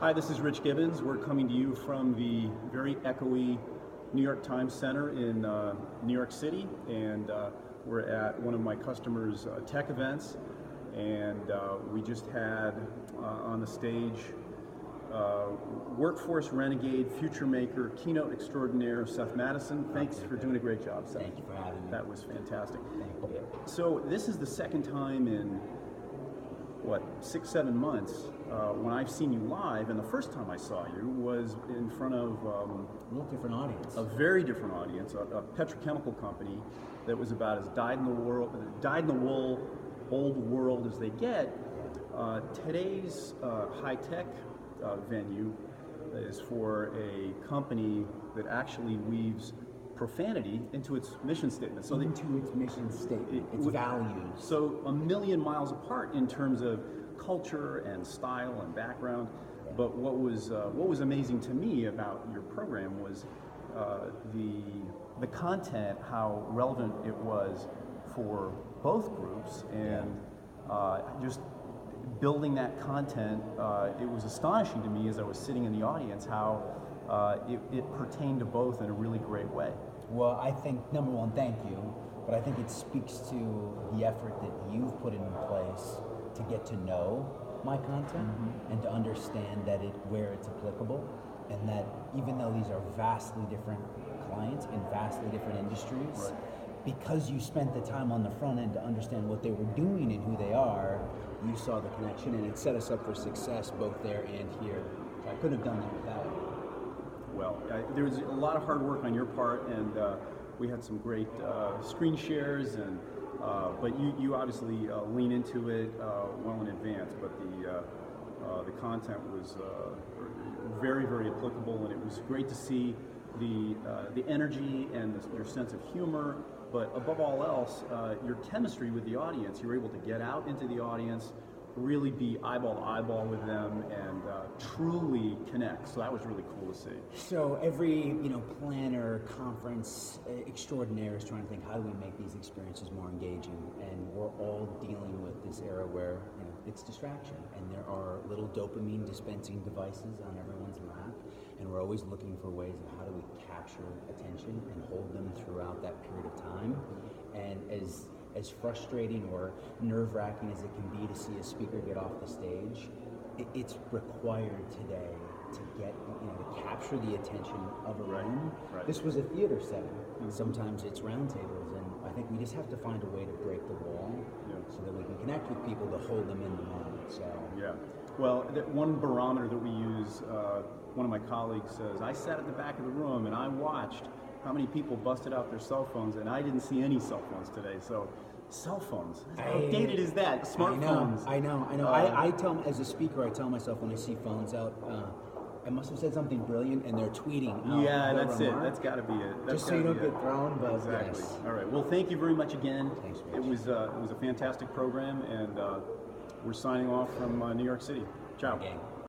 Hi, this is Rich Gibbons. We're coming to you from the very echoey New York Times Center in New York City, and we're at one of my customers' tech events, and we just had on the stage workforce renegade, future maker, keynote extraordinaire, Seth Mattison. Thanks for doing a great job, Seth. Thank you for having me. That was fantastic. Thank you. So this is the second time in, what, 6-7 months when I've seen you live, and the first time I saw you was in front of A little different audience. a very different audience, a petrochemical company that was about as dyed-in-the-wool, old world as they get. Today's high-tech venue is for a company that actually weaves profanity into its mission statement. So into its mission statement, its values. So a million miles apart in terms of culture and style and background. But what was amazing to me about your program was the content, how relevant it was for both groups, and just building that content. It was astonishing to me as I was sitting in the audience how it pertained to both in a really great way. Well, I think, number one, thank you, but I think it speaks to the effort that you've put in place to get to know my content and to understand that where it's applicable, and that even though these are vastly different clients in vastly different industries, because you spent the time on the front end to understand what they were doing and who they are, you saw the connection, and it set us up for success both there and here. So I couldn't have done that without it. Well, there was a lot of hard work on your part, and we had some great screen shares, and but you obviously lean into it well in advance. But the content was very, very applicable, and it was great to see the energy and your sense of humor. But above all else, your chemistry with the audience. You were able to get out into the audience, really be eyeball to eyeball with them, and truly connect. So that was really cool to see. So every planner, conference extraordinaire is trying to think, how do we make these experiences more engaging? And we're all dealing with this era where it's distraction, and there are little dopamine dispensing devices on everyone's lap, and we're always looking for ways of how do we capture attention and hold them throughout that period of time. And as frustrating or nerve-wracking as it can be to see a speaker get off the stage, it's required today to get, to capture the attention of a room. Right. This was a theater setting. Sometimes it's roundtables, and I think we just have to find a way to break the wall so that we can connect with people to hold them in the moment. So well, one barometer that we use, one of my colleagues says, I sat at the back of the room and I watched how many people busted out their cell phones, and I didn't see any cell phones today. So, cell phones, how dated is that? Smartphones. I know. I tell, as a speaker, I tell myself when I see phones out, I must have said something brilliant, and they're tweeting. Yeah, that's it. That's got to be it. Just so you don't get thrown. But exactly. Yes. All right. Well, thank you very much again. Thanks, Rich. It was a fantastic program, and we're signing off from New York City. Ciao. Gang.